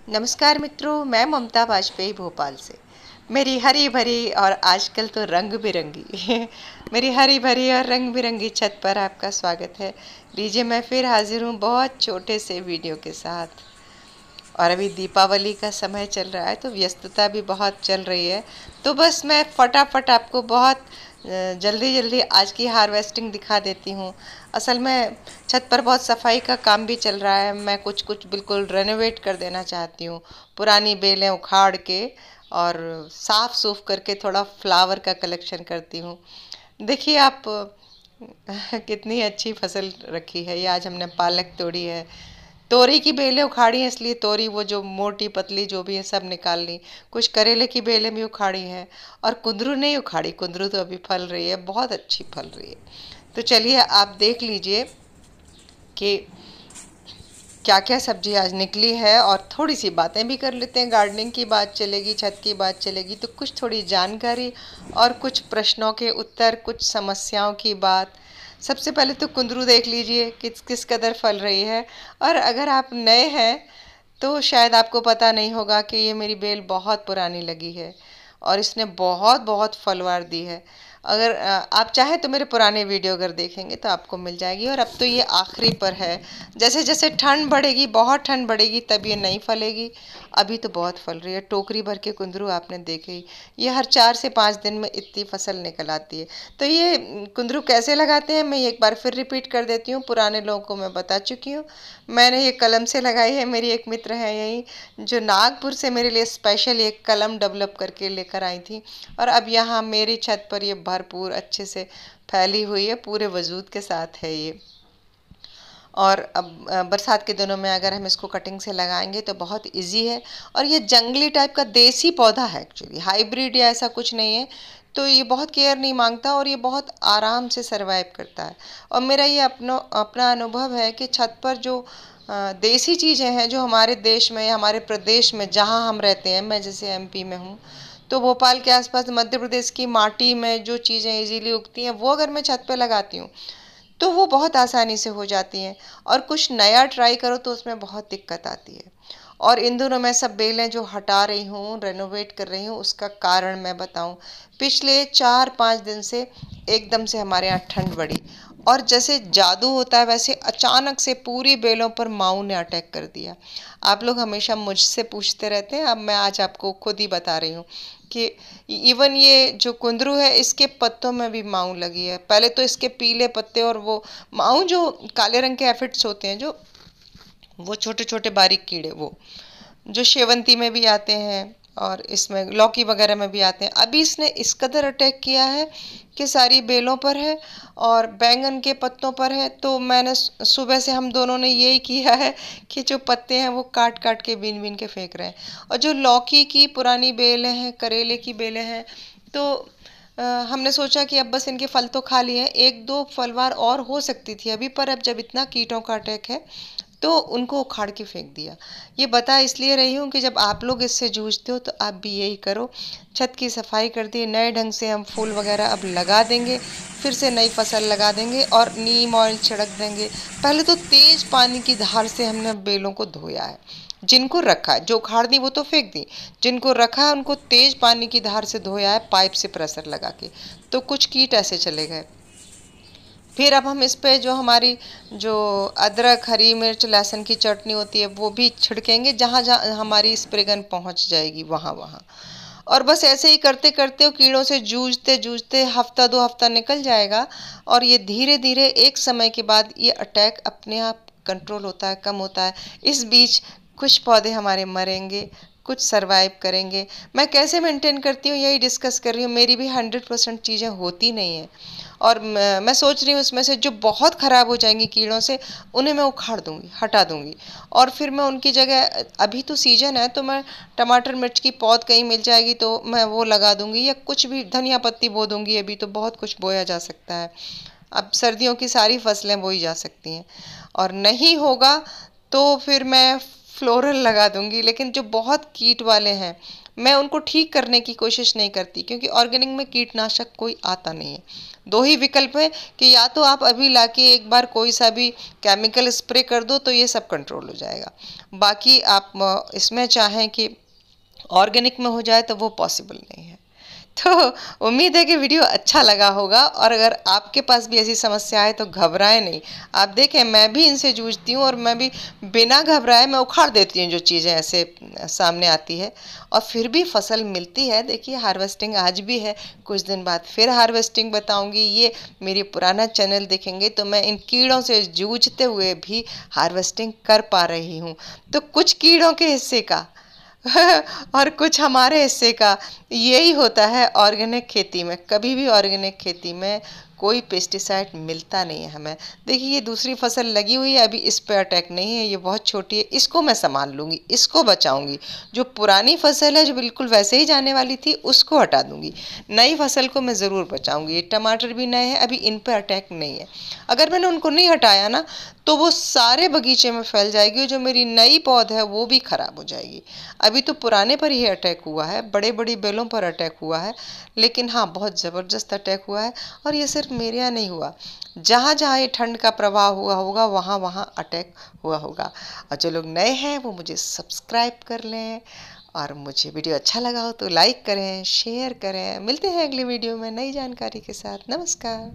नमस्कार मित्रों, मैं ममता वाजपेयी भोपाल से। मेरी हरी भरी और आजकल तो रंग बिरंगी मेरी हरी भरी और रंग बिरंगी छत पर आपका स्वागत है। लीजिए, मैं फिर हाजिर हूँ बहुत छोटे से वीडियो के साथ। और अभी दीपावली का समय चल रहा है तो व्यस्तता भी बहुत चल रही है। तो बस मैं फटाफट आपको बहुत जल्दी जल्दी आज की हार्वेस्टिंग दिखा देती हूँ। असल में छत पर बहुत सफाई का काम भी चल रहा है। मैं कुछ कुछ बिल्कुल रेनोवेट कर देना चाहती हूँ। पुरानी बेलें उखाड़ के और साफ़ सूफ करके थोड़ा फ्लावर का कलेक्शन करती हूँ। देखिए आप कितनी अच्छी फसल रखी है। ये आज हमने पालक तोड़ी है, तोरी की बेलें उखाड़ी हैं, इसलिए तोरी वो जो मोटी पतली जो भी है सब निकाल ली। कुछ करेले की बेलें भी उखाड़ी हैं और कुंदरू नहीं उखाड़ी, कुंदरू तो अभी फल रही है, बहुत अच्छी फल रही है। तो चलिए आप देख लीजिए कि क्या क्या सब्जी आज निकली है और थोड़ी सी बातें भी कर लेते हैं। गार्डनिंग की बात चलेगी, छत की बात चलेगी, तो कुछ थोड़ी जानकारी और कुछ प्रश्नों के उत्तर, कुछ समस्याओं की बात। सबसे पहले तो कुंदरू देख लीजिए किस किस कदर फल रही है। और अगर आप नए हैं तो शायद आपको पता नहीं होगा कि ये मेरी बेल बहुत पुरानी लगी है और इसने बहुत बहुत फलवार दी है। अगर आप चाहें तो मेरे पुराने वीडियो अगर देखेंगे तो आपको मिल जाएगी। और अब तो ये आखिरी पर है। जैसे जैसे ठंड बढ़ेगी, बहुत ठंड बढ़ेगी, तब ये नहीं फलेगी। अभी तो बहुत फल रही है। टोकरी भर के कुंदरू आपने देखे ही। ये हर 4 से 5 दिन में इतनी फसल निकल आती है। तो ये कुंदरू कैसे लगाते हैं मैं एक बार फिर रिपीट कर देती हूँ। पुराने लोगों को मैं बता चुकी हूँ। मैंने ये कलम से लगाई है। मेरी एक मित्र है यहीं जो नागपुर से मेरे लिए स्पेशल एक कलम डेवलप करके लेकर आई थी। और अब यहाँ मेरी छत पर ये भरपूर अच्छे से फैली हुई है, पूरे वजूद के साथ है ये। और अब बरसात के दिनों में अगर हम इसको कटिंग से लगाएंगे तो बहुत इजी है। और ये जंगली टाइप का देसी पौधा है, एक्चुअली हाइब्रिड या ऐसा कुछ नहीं है। तो ये बहुत केयर नहीं मांगता और ये बहुत आराम से सरवाइव करता है। और मेरा ये अपना अनुभव है कि छत पर जो देसी चीज़ें हैं जो हमारे देश में, हमारे प्रदेश में जहाँ हम रहते हैं, मैं जैसे एमपी में हूँ, तो भोपाल के आसपास मध्य प्रदेश की माटी में जो चीज़ें इजीली उगती हैं वो अगर मैं छत पे लगाती हूँ तो वो बहुत आसानी से हो जाती हैं। और कुछ नया ट्राई करो तो उसमें बहुत दिक्कत आती है। और इन दिनों मैं सब बेलें जो हटा रही हूँ, रेनोवेट कर रही हूँ, उसका कारण मैं बताऊँ। पिछले 4-5 दिन से एकदम से हमारे यहाँ ठंड बढ़ी और जैसे जादू होता है वैसे अचानक से पूरी बेलों पर माऊ ने अटैक कर दिया। आप लोग हमेशा मुझसे पूछते रहते हैं, अब मैं आज आपको खुद ही बता रही हूँ कि इवन ये जो कुंदरू है इसके पत्तों में भी माऊ लगी है। पहले तो इसके पीले पत्ते और वो माऊ जो काले रंग के एफिड्स होते हैं, जो वो छोटे छोटे बारीक कीड़े, वो जो शेवंती में भी आते हैं और इसमें लौकी वगैरह में भी आते हैं, अभी इसने इस कदर अटैक किया है कि सारी बेलों पर है और बैंगन के पत्तों पर है। तो मैंने सुबह से हम दोनों ने यही किया है कि जो पत्ते हैं वो काट काट के बीन बीन के फेंक रहे हैं। और जो लौकी की पुरानी बेलें हैं, करेले की बेलें हैं, तो हमने सोचा कि अब बस इनके फल तो खा लिए हैं, एक दो फलवार और हो सकती थी अभी, पर अब जब इतना कीटों का अटैक है तो उनको उखाड़ के फेंक दिया। ये बता इसलिए रही हूँ कि जब आप लोग इससे जूझते हो तो आप भी यही करो। छत की सफाई कर दी, नए ढंग से हम फूल वगैरह अब लगा देंगे, फिर से नई फसल लगा देंगे और नीम ऑयल छिड़क देंगे। पहले तो तेज़ पानी की धार से हमने बेलों को धोया है। जिनको रखा है, जो उखाड़ दी वो तो फेंक दी, जिनको रखा है उनको तेज़ पानी की धार से धोया है, पाइप से प्रेशर लगा के। तो कुछ कीट ऐसे चले गए। फिर अब हम इस पे जो हमारी जो अदरक, हरी मिर्च, लहसुन की चटनी होती है वो भी छिड़केंगे, जहाँ जहाँ हमारी स्प्रे गन पहुँच जाएगी वहाँ वहाँ। और बस ऐसे ही करते करते वो कीड़ों से जूझते जूझते हफ्ता 2 हफ्ता निकल जाएगा और ये धीरे धीरे एक समय के बाद ये अटैक अपने आप कंट्रोल होता है, कम होता है। इस बीच कुछ पौधे हमारे मरेंगे, कुछ सरवाइव करेंगे। मैं कैसे मेंटेन करती हूँ यही डिस्कस कर रही हूँ। मेरी भी 100% चीज़ें होती नहीं हैं और मैं सोच रही हूँ उसमें से जो बहुत ख़राब हो जाएंगी कीड़ों से उन्हें मैं उखाड़ दूँगी, हटा दूँगी। और फिर मैं उनकी जगह, अभी तो सीजन है तो मैं टमाटर मिर्च की पौध कहीं मिल जाएगी तो मैं वो लगा दूँगी, या कुछ भी धनिया पत्ती बो दूँगी। अभी तो बहुत कुछ बोया जा सकता है। अब सर्दियों की सारी फसलें बोई जा सकती हैं। और नहीं होगा तो फिर मैं फ्लोरल लगा दूँगी। लेकिन जो बहुत कीट वाले हैं मैं उनको ठीक करने की कोशिश नहीं करती, क्योंकि ऑर्गेनिक में कीटनाशक कोई आता नहीं है। दो ही विकल्प है कि या तो आप अभी लाके एक बार कोई सा भी केमिकल स्प्रे कर दो तो ये सब कंट्रोल हो जाएगा, बाकी आप इसमें चाहें कि ऑर्गेनिक में हो जाए तो वो पॉसिबल नहीं है। तो उम्मीद है कि वीडियो अच्छा लगा होगा, और अगर आपके पास भी ऐसी समस्या है तो घबराएं नहीं। आप देखें, मैं भी इनसे जूझती हूँ और मैं भी बिना घबराए मैं उखाड़ देती हूँ जो चीज़ें ऐसे सामने आती है, और फिर भी फसल मिलती है। देखिए, हार्वेस्टिंग आज भी है, कुछ दिन बाद फिर हार्वेस्टिंग बताऊँगी। ये मेरी पुराना चैनल देखेंगे तो मैं इन कीड़ों से जूझते हुए भी हार्वेस्टिंग कर पा रही हूँ। तो कुछ कीड़ों के हिस्से का और कुछ हमारे हिस्से का, यही होता है ऑर्गेनिक खेती में। कभी भी ऑर्गेनिक खेती में कोई पेस्टिसाइड मिलता नहीं है हमें। देखिए, ये दूसरी फसल लगी हुई है, अभी इस पे अटैक नहीं है, ये बहुत छोटी है, इसको मैं संभाल लूँगी, इसको बचाऊँगी। जो पुरानी फसल है जो बिल्कुल वैसे ही जाने वाली थी उसको हटा दूँगी, नई फसल को मैं ज़रूर बचाऊँगी। ये टमाटर भी नए हैं, अभी इन पर अटैक नहीं है। अगर मैंने उनको नहीं हटाया ना तो वो सारे बगीचे में फैल जाएगी, जो मेरी नई पौध है वो भी खराब हो जाएगी। अभी तो पुराने पर ही अटैक हुआ है, बड़े बड़ी बेलों पर अटैक हुआ है, लेकिन हाँ, बहुत ज़बरदस्त अटैक हुआ है। और ये सिर्फ मेरे यहाँ नहीं हुआ, जहाँ जहाँ ये ठंड का प्रवाह हुआ होगा वहाँ वहाँ अटैक हुआ होगा। और जो लोग नए हैं वो मुझे सब्सक्राइब कर लें, और मुझे वीडियो अच्छा लगा हो तो लाइक करें, शेयर करें। मिलते हैं अगली वीडियो में नई जानकारी के साथ। नमस्कार।